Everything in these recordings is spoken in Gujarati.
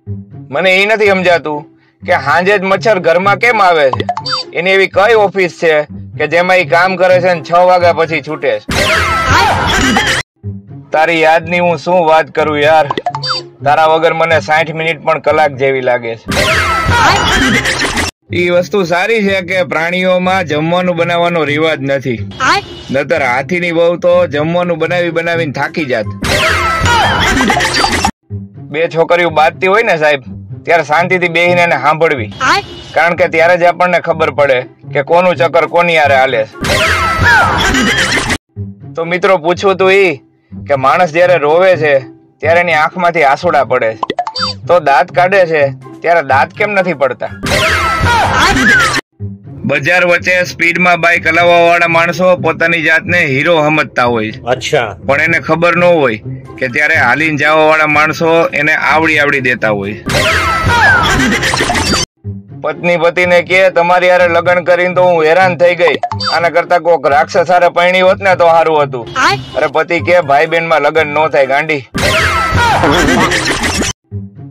મને એ નથી સમજાતું કે હાંજે જ મચ્છર ઘરમાં કેમ આવે છે? એની એવી કઈ ઓફિસ છે કે જેમાં એ કામ કરે છે ને 6 વાગ્યા પછી છૂટે છે? તારી યાદની હું શું વાત કરું યાર, તારા વગર મને 60 મિનિટ પણ કલાક જેવી લાગે છે. એ વસ્તુ સારી છે કે પ્રાણીઓમાં જમવાનું બનાવવાનો રિવાજ નથી, નતર હાથીની વહુ તો જમવાનું બનાવીને થાકી જાત. બે છોકરીઓ બાંધતી હોય ને સાહેબ, ત્યારે શાંતિથી બેહીને એને સાંભળવી, કારણ કે ત્યારે જ આપણને ખબર પડે કે કોનું ચક્કર કોની હારે હાલે છે. તો મિત્રો પૂછવું તું ઈ કે માણસ જયારે રોવે છે ત્યારે એની આંખમાંથી આંસુડા પડે છે, તો દાંત કાઢે છે ત્યારે દાંત કેમ નથી પડતા? બજાર વચ્ચે સ્પીડમાં બાઇક હલાવવા વાળા માણસો પોતાની જાતને હીરો સમજતા હોય, અચ્છા, પણ એને ખબર ન હોય કે ત્યારે હાલીને જવા વાળા માણસો એને આવડી દેતા હોય. પત્ની પતિને કે તમારી હારે લગ્ન કરીને તો હું હેરાન થઈ ગઈ, આના કરતા કોક રાક્ષસ હારે પરણી હોત ને તો સારું હતું. અરે પતિ કે ભાઈ બેન માં લગ્ન ન થાય ગાંડી.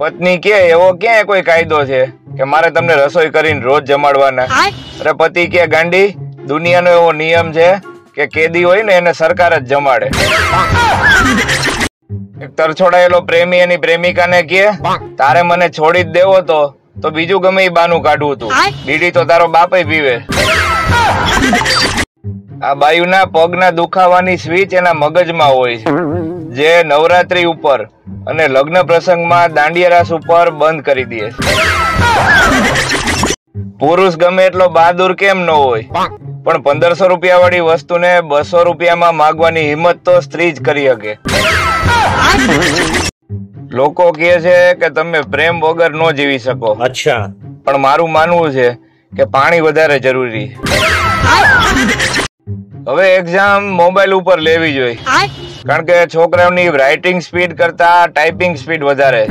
પત્ની કે એવો ક્યાં કોઈ કાયદો છે કે મારે તમને રસોઈ કરીને રોજ જમાડવાના? અરે પતિ કે ગાંડી, દુનિયાનો એવો નિયમ છે કે કેદી હોય ને એને સરકાર જ જમાડે. એક તરછોડાયેલો પ્રેમી એની પ્રેમિકાને કે તારે મને છોડી જ દેવો તો બીજું ગમે એ બાનું કાઢવું તું, બીડી તો તારો બાપે પીવે. આ બાયુના પગના દુખાવાની સ્વિચ એના મગજમાં હોય છે, જે નવરાત્રી ઉપર અને લગ્ન પ્રસંગમાં દાંડિયા રાસ ઉપર બંધ કરી દે છે. પુરુષ ગમે એટલો બહાદુર કેમ ન હોય, પણ 1500 રૂપિયા વાળી વસ્તુને 200 રૂપિયામાં માંગવાની હિંમત તો સ્ત્રી જ કરી શકે. લોકો કહે છે કે તમે પ્રેમ વગર ન જીવી શકો, અચ્છા, પણ મારું માનવું છે કે પાણી વધારે જરૂરી છે. હવે એક્ઝામ મોબાઈલ ઉપર લેવી જોઈએ, કારણ કે છોકરાઓની રાઇટિંગ સ્પીડ કરતા ટાઈપિંગ સ્પીડ વધારે.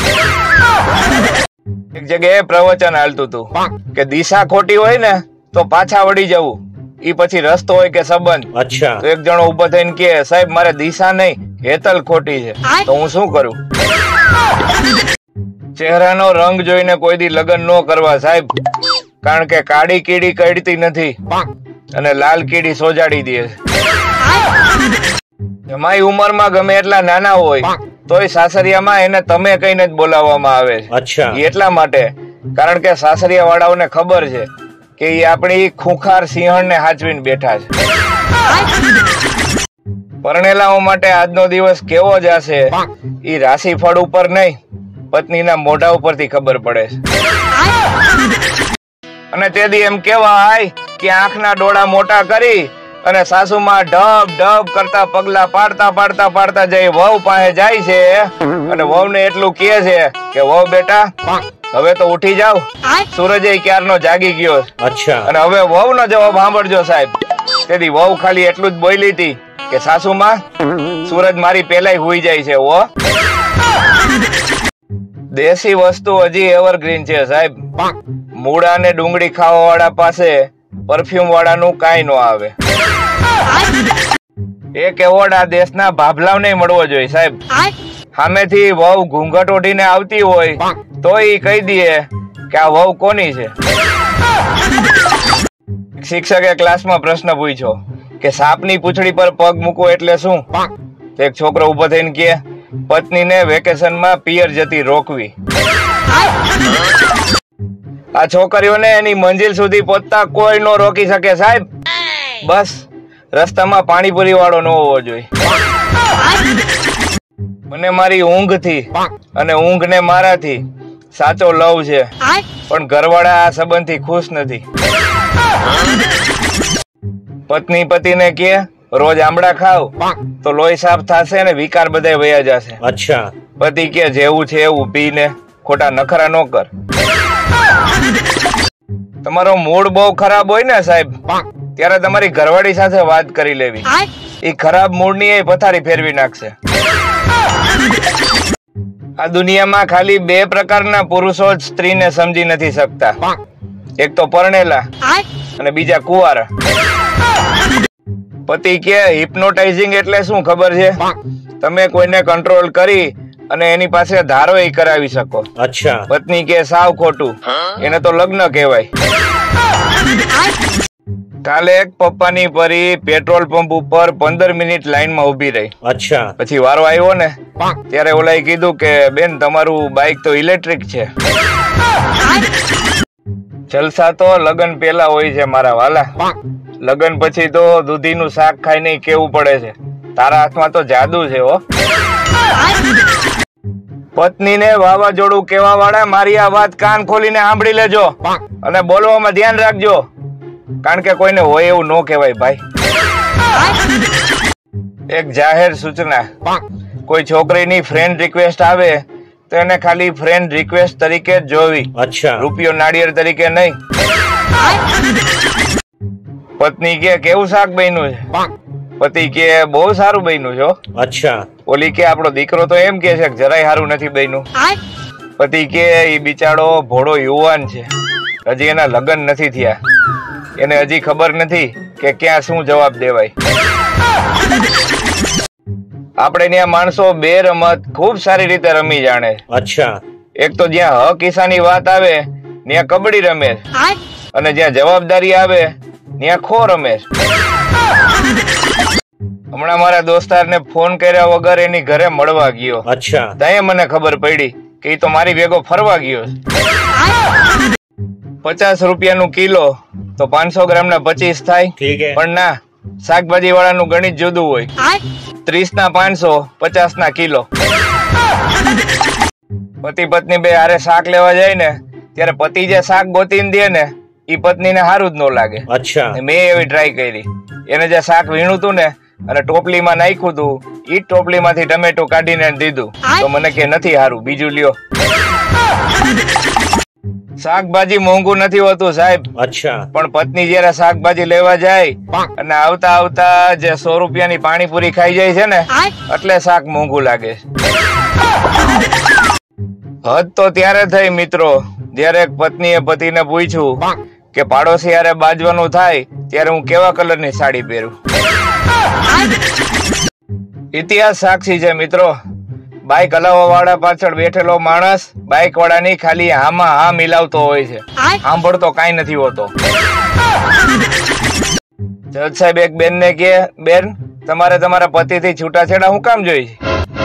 એક જગ્યાએ પ્રવચન હાલતું હતું કે દિશા ખોટી હોય ને તો પાછા વળી જવું, ઈ પછી રસ્તો હોય કે સંબંધ. અચ્છા. તો એક જણો ઉભો થઈને કે સાહેબ મારે દિશા નહીં હેતલ ખોટી છે, તો હું શું કરું? ચહેરાનો રંગ જોઈને કોઈ દી લગ્ન ન કરવા સાહેબ, કારણ કે કાળી કીડી કડતી નથી અને લાલ કીડી સોજાડી દે છે. જમાઈ ઉંમરમાં ગમે એટલા નાના હોય તોય સાસરિયામાં એને તમે કહીને જ બોલાવવામાં આવે છે. અચ્છા. એટલા માટે કારણ કે સાસરિયા વાળાઓને ખબર છે કે એ આપણી ખૂંખાર સિંહણને હાચવીને બેઠા છે. પરણેલાઓ માટે આજનો દિવસ કેવો જશે ઈ રાશિફળ ઉપર નહીં, પત્નીના મોઢા ઉપરથી ખબર પડે છે. અને તેથી એમ કેવાય કે આંખના ડોળા મોટા કરી અને સાસુમાં ઢબ કરતા પગલા પાડતા જઈ વહુ પાસે જાય છે અને વહુને એટલું કહે છે કે વહુ બેટા હવે તો ઉઠી જાવ, સૂરજ ક્યારનો જાગી ગયો. અચ્છા. અને હવે વહુનો જવાબ સાંભળજો સાહેબ. તેથી વહુ ખાલી એટલું જ બોલી હતી કે સાસુમાં સૂરજ મારી પેલા હુઈ જાય છે. ઓ દેશી વસ્તુ હજી એવરગ્રીન છે સાહેબ. મૂળા ને ડુંગળી ખાવા વાળા પાસે પરફ્યુમ વાળાનું કાંઈ ન આવે. એક એવોર્ડ આ દેશના ભાભલાવને મળવો જોઈએ સાહેબ. સામેથી વહુ ઘૂંઘટ ઓઢીને આવતી હોય તો ઈ કહી દે કે આ વહુ કોની છે. શિક્ષકે ક્લાસમાં પ્રશ્ન પૂછ્યો કે સાપની પૂંછડી પર પગ મૂકવો એટલે શું? એક છોકરો ઉભો થઈને કે પત્નીને વેકેશનમાં પિયર જતી રોકવી. આ છોકરીઓને એની મંજિલ સુધી પહોંચતા કોઈ નો રોકી શકે સાહેબ. બસ રસ્તામાં પાણીપુરી વાળો ન હોવો જોઈએ. મને મારી ઊંઘ થી અને ઊંઘ ને મારાથી સાચો લવ છે, પણ ઘરવાળા આ સંબંધ થી ખુશ નથી. પત્ની પતિને કે રોજ આમળા ખાવ તો લોહી સાફ થશે ને વિકાર બધા વયા જશે. અચ્છા. પતિ કે જેવું છે એવું પીને ખોટા નખરા ન કર. તમારો મૂડ બહુ ખરાબ હોય ને સાહેબ, ત્યારે તમારી ઘરવાળી સાથે વાત કરી લેવી. એ ખરાબ મૂડ ની એ પથારી ફેરવી નાખશે. આ દુનિયામાં ખાલી 2 પ્રકારના પુરુષો જ સ્ત્રીને સમજી નથી શકતા, એક તો પરણેલા અને બીજા કુંવારા. પતિ કે હિપ્નોટાઇઝિંગ એટલે શું ખબર છે? તમે કોઈને કંટ્રોલ કરી અને એની પાસે ધારો ય કરાવી શકો. અચ્છા. પત્ની કે સાવ ખોટું, એને તો લગ્ન કહેવાય. કાલે એક પપ્પાની પરી પેટ્રોલ પંપ ઉપર 15 મિનિટ લાઈનમાં ઉભી રહી. અચ્છા. પછી વારો આવ્યો ને ત્યારે ઓલાએ કીધું કે બેન તમારું બાઇક તો ઇલેક્ટ્રિક છે. જલસા તો લગન પેલા હોય છે મારા વાલા, લગન પછી તો દૂધીનું શાક ખાઈને કેવું પડે છે. તારા હાથમાં તો જાદુ છે હો. પત્નીને વાવાઝોડું કેવા વાળા મારી આ વાત કાન ખોલીને સાંભળી લેજો અને બોલવામાં ધ્યાન રાખજો, કારણ કે કોઈને હોય એવું ન કહેવાય ભાઈ. એક જાહેર સૂચના, કોઈ છોકરીની ફ્રેન્ડ રિક્વેસ્ટ આવે તો એને ખાલી ફ્રેન્ડ રિક્વેસ્ટ તરીકે જ જોવી. અચ્છા. રૂપિયો નાળિયેર તરીકે નહીં. પત્ની કે કેવું શાક બન્યું છે? પતિ કે બહુ સારું બન્યું છે. અચ્છા. ઓલી કે આપણો દીકરો તો એમ કે છે કે જરાય સારું નથી બન્યું. પતિ કે ઈ બિચારો ભોળો યુવાન છે, હજી એના લગ્ન નથી થયા, એને હજી ખબર નથી કે ક્યાં શું જવાબ દેવાય. આપણે ત્યાં માણસો બે રમત ખૂબ સારી રીતે રમી જાણે. અચ્છા. એક તો જ્યાં હક ઈસાની વાત આવે ત્યાં કબડ્ડી રમે, અને જ્યાં જવાબદારી આવે ત્યાં ખો રમે. હમણાં મારા દોસ્તારને ફોન કર્યા વગર એની ઘરે મળવા ગયો. અચ્છા. ત્યાં મને ખબર પડી કે ઈ તો મારી ભેગો ફરવા ગયો. 50 રૂપિયાનું કિલો તો 500 ગ્રામના 25 થાય. પણ ના, શાકભાજી વાળાનું ગણિત જુદું હોય. 30 ના 500, 50 ના કિલો. પતિ પત્ની બે હારે શાક લેવા જાય ને ત્યારે પતિ જે શાક ગોતીને દે ને ઈ પત્નીને સારું જ ન લાગે. અચ્છા. મેં એવી ટ્રાય કરી. એને જે શાક વીણું તું ને અને ટોપલીમાં નાખ્યું તું, ઈ ટોપલીમાંથી ટમેટું કાઢીને દીધું તો મને કે નથી સારું, બીજું લ્યો. શાકભાજી મોંઘું નથી હોતું સાહેબ. અચ્છા. પણ પત્ની જયારે શાકભાજી લેવા જાય અને આવતા આવતા જે 100 રૂપિયાની પાણીપુરી ખાઈ જાય છે ને એટલે શાક મોંઘું લાગે. હદ તો ત્યારે થઈ મિત્રો જયારે એક પત્નીએ પતિને પૂછ્યું કે પાડોશી હારે બાજવાનું થાય ત્યારે હું કેવા કલરની સાડી પહેરું. ઇતિહાસ સાક્ષી છે મિત્રો. બાઇક હલાવવા વાળા પાછળ બેઠેલો માણસ બાઇક વાળાની ખાલી હામાં હા મિલાવતો હોય છે, સાંભળતો કાંઈ નથી હોતો. જજ સાહેબ એક બેન ને કે બેન તમારે તમારા પતિથી છૂટાછેડા હું કામ જોઈ?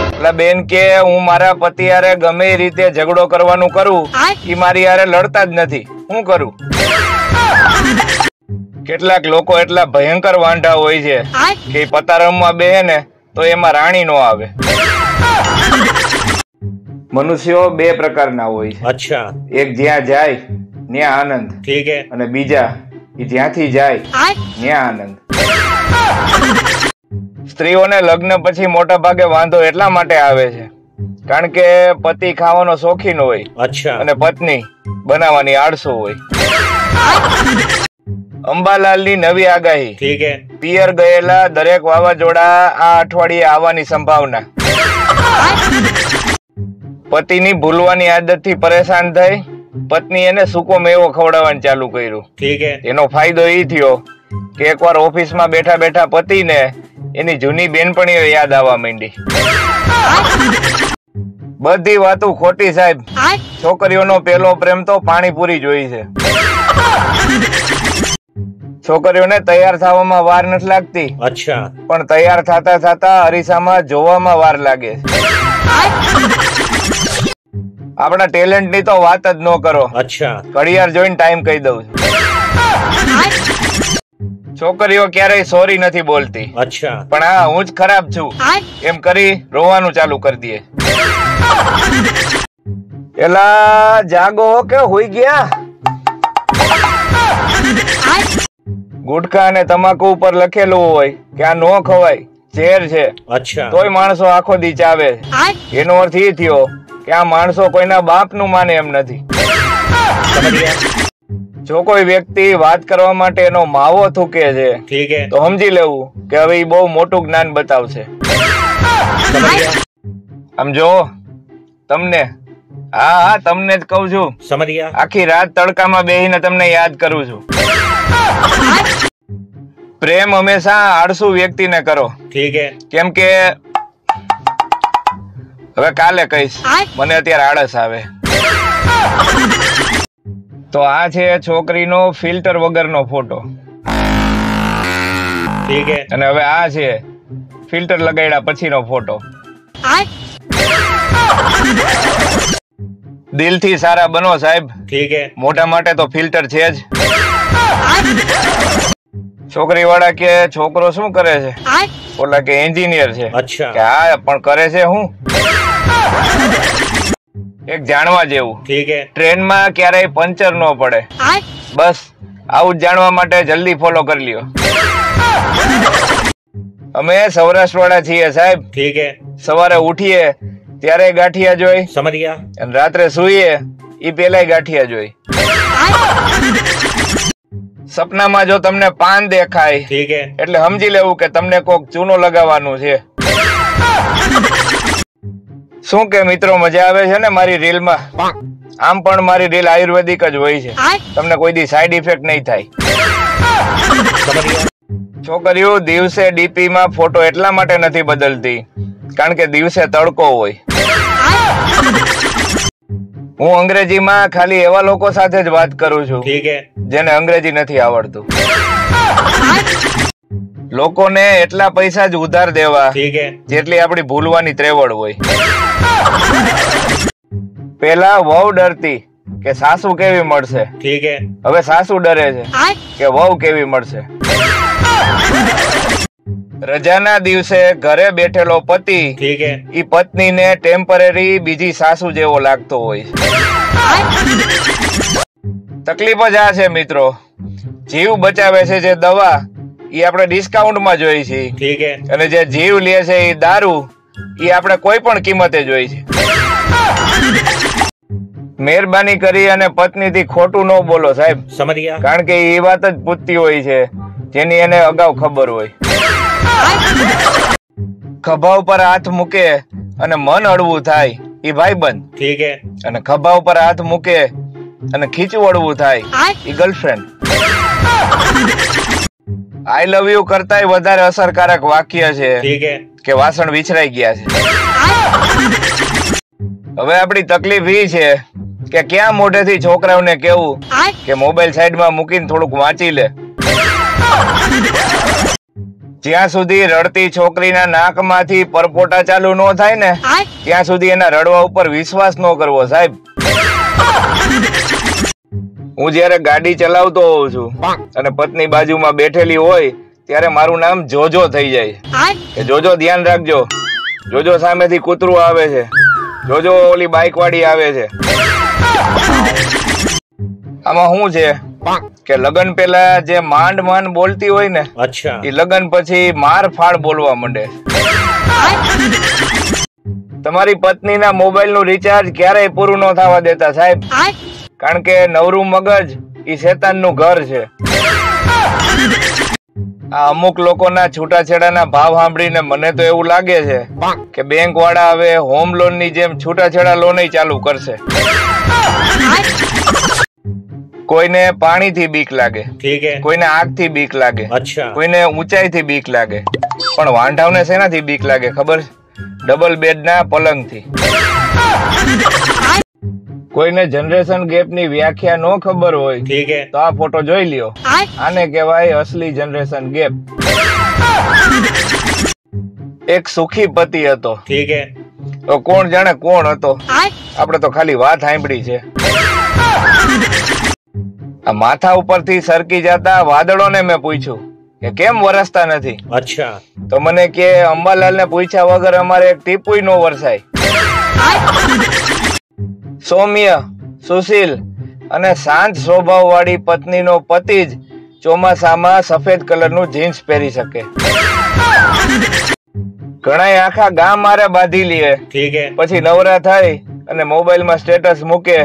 એટલે બેન કે હું મારા પતિ હારે ગમે એ રીતે ઝઘડો કરવાનું કરું, ઈ મારી હારે લડતા જ નથી, હું કરું? કેટલાક લોકો એટલા ભયંકર વાંઢા હોય છે કે પત્તા રમવા બેહે ને તો એમાં રાણી નો આવે. મનુષ્યો બે પ્રકારના હોય. અચ્છા. એક જ્યાં જાય ત્યાં આનંદ, ઠીક હે, અને બીજા જ્યાંથી જાય ત્યાં આનંદ. સ્ત્રીઓને લગ્ન પછી મોટા ભાગે વાંધો એટલા માટે આવે છે કારણ કે પતિ ખાવાનો શોખીન હોય. અચ્છા. અને પત્ની બનાવવાની આળસુ હોય. અંબાલાલની નવી આગાહી. ઠીક હે. પિયર ગયેલા દરેક વાવાઝોડા આ અઠવાડિયે આવવાની સંભાવના. પતિની ભૂલવાની આદતથી પરેશાન થઈ પત્ની એને સૂકો મેવો ખવડાવવાનું ચાલુ કર્યું. ઠીક હે. એનો ફાયદો એ થયો કે એકવાર ઓફિસમાં બેઠા બેઠા પતિને એની જૂની બેનપણીઓ યાદ આવવા માંડી. બધી વાતો ખોટી સાહેબ. છોકરીઓનો પહેલો પ્રેમ તો પાણીપુરી જોઈ છે. છોકરીઓને તૈયાર થવામાં વાર નથી લાગતી. અચ્છા. પણ તૈયાર થતા થતા અરીસામાં જોવામાં વાર લાગે. આપણા ટેલેન્ટ ની તો વાત જ ન કરો. અચ્છા. ઘડિયાળ જોઈને ટાઈમ કહી દઉં છું. છોકરીઓ ક્યારેય સોરી નથી બોલતી. અચ્છા. પણ હા હું જ ખરાબ છું એમ કરી રોવાનું ચાલુ કરી દે. એલા જાગો કે હુઈ ગયા? ગુટખા અને તમાકુ ઉપર લખેલું હોય કે આ નો ખવાય, ઝેર છે, અચ્છા, તોય માણસો આખો દી ચાવે. એનો અર્થ એ થયો કે આ માણસો કોઈના બાપ નું માને એમ નથી. જો કોઈ વ્યક્તિ વાત કરવા માટે એનો માવો થૂકે છે તો સમજી લેવું કે હવે એ બહુ મોટું જ્ઞાન બતાવશે. આમ જો તમને, હા હા તમને જ કઉ છું, આખી રાત તડકામાં બેહીને તમને યાદ કરું છું. પ્રેમ હંમેશા આળસુ વ્યક્તિને કરો. કેમ કે હવે કાલે કહીશ, મને અત્યારે આળસ આવે. તો આ છે છોકરીનો ફિલ્ટર વગરનો ફોટો. ઠીક હે. અને હવે આ છે ફિલ્ટર લગાડ્યા પછીનો ફોટો. દિલથી સારા બનો સાહેબ. ઠીક હે. મોટા માટે તો ફિલ્ટર છે જ. છોકરી વાળા કે છોકરો શું કરે છે? ઓલા કે એન્જિનિયર છે. અચ્છા. કે હા પણ કરે છે હું? એક જાણવા જેવું. ઠીક હે. ટ્રેનમાં ક્યારેય પંચર ન પડે. બસ આવું જ જાણવા માટે જલ્દી ફોલો કરી લ્યો. અમે સૌરાષ્ટ્ર વાળા છીએ સાહેબ. ઠીક હે. સવારે ઉઠીએ ત્યારે ગાંઠિયા જોઈ, સમજ ગયા. અને રાત્રે સુઈએ ઈ પેલા ગાંઠિયા જોઈ. સપનામાં જો તમને પાન દેખાય, ઠીક હે, એટલે સમજી લેવું કે તમને કોક ચૂનો લગાવવાનું છે. શું કે મિત્રો, મજા આવે છે ને મારી રીલમાં? આમ પણ મારી રીલ આયુર્વેદિક જ હોય છે, તમને કોઈ દી સાઈડ ઇફેક્ટ નહીં થાય. છોકરીઓ દિવસે ડીપી માં ફોટો એટલા માટે નથી બદલતી કારણ કે દિવસે તડકો હોય. હું અંગ્રેજીમાં ખાલી એવા લોકો સાથે જ વાત કરું છું ઠીક હે, જેને અંગ્રેજી નથી આવડતું. લોકોને એટલા પૈસા જ ઉધાર દેવા ઠીક હે, જેટલી આપણી ભૂલવાની ત્રેવડ હોય. પેલા વહુ ડરતી કે સાસુ કેવી મળશે, ઠીક હે, હવે સાસુ ડરે છે કે વહુ કેવી મળશે. રજાના દિવસે ઘરે બેઠેલો પતિ ઠીક હે, ઈ પત્નીને ટેમ્પરરી બીજી સાસુ જેવો લાગતો હોય. તકલીફ જ આ છે મિત્રો, જીવ બચાવે છે જે દવા ઈ આપણે ડિસ્કાઉન્ટમાં જોઈ છે, ઠીક હે, અને જે જીવ લે છે ઈ દારૂ ઈ આપણે કોઈ પણ કિંમતે જોઈ છે. મહેરબાની કરી અને પત્નીથી ખોટું ન બોલો સાહેબ, સમજ ગયા. કારણ કે એ વાત જ પૂછતી હોય છે જેની એને અગાઉ ખબર હોય. ખભા ઉપર હાથ મૂકે અને મન હળવું થાય ઈ ભાઈબંધ, ઠીક હે, અને ખભા ઉપર હાથ મૂકે અને ખીચું હળવું થાય ઈ ગર્લફ્રેન્ડ. આઈ લવ યુ કરતાય વધારે અસરકારક વાક્ય છે ઠીક હે, કે વાસણ વિછરાઈ ગયા છે. હવે આપણી તકલીફ ઈ છે કે ક્યાં મોઢેથી છોકરાઓને કેવું કે મોબાઈલ સાઈડમાં મૂકીને થોડુંક વાંચી લે. જ્યાં સુધી રડતી છોકરીના નાકમાંથી પરપોટા ચાલુ ન થાય ને ત્યાં સુધી એના રડવા ઉપર વિશ્વાસ ન કરવો સાહેબ. હું જયારે ગાડી ચલાવતો હોઉં છું અને પત્ની બાજુમાં બેઠેલી હોય ત્યારે મારું નામ જોજો થઈ જાય કે જોજો ધ્યાન રાખજો, જોજો સામેથી કૂતરું આવે છે, જોજો ઓલી બાઇક વાળી આવે છે. આમાં શું છે કે લગન પેલા જે માંડ માંડ બોલતી હોય ને, અચ્છા, એ લગન પછી માર ફાડ બોલવા માંડે. તમારી પત્નીના મોબાઈલ નું રિચાર્જ ક્યારેય પૂરું ન થવા દેતા સાહેબ, કારણ કે નવરું મગજ ઈ શેતાનનું ઘર છે. આ અમુક લોકોના છૂટાછેડાના ભાવ સાંભળીને મને તો એવું લાગે છે કે બેંક વાળા હવે હોમ લોન ની જેમ છૂટાછેડા લોન ચાલુ કરશે. કોઈને પાણીથી બીક લાગે, ઠીક હે, કોઈને આગથી બીક લાગે, અચ્છા, કોઈને ઊંચાઈથી બીક લાગે, પણ વાંઢાવને શેનાથી બીક લાગે ખબર? ડબલ બેડના પલંગથી. કોઈને જનરેશન ગેપની વ્યાખ્યા ન ખબર હોય ઠીક હે, તો આ ફોટો જોઈ લ્યો. આને કહેવાય અસલી જનરેશન ગેપ. એક સુખી પતિ હતો, ઠીક હે, તો કોણ જાણે કોણ હતો, આપણે તો ખાલી વાત સાંભળી છે. આ માથા ઉપરથી સરકી જતા વાદળોને મેં પૂછ્યું કે કેમ વરસતા નથી, અચ્છા, તો મને કે અંબાલાલને પૂછ્યા વગર અમારે એક ટીપુય નો વરસાય. સૌમ્ય, સુશીલ અને શાંત સ્વભાવ વાળી પત્નીનો પતિ જ ચોમાસામાં સફેદ કલરનું જીન્સ પહેરી શકે. ઘણા આખા ગામ મારે બાંધી લે, ઠીક હે, પછી નવરા થાય અને મોબાઈલમાં સ્ટેટસ મૂકે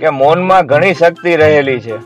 કે મૌનમાં ઘણી શક્તિ રહેલી છે.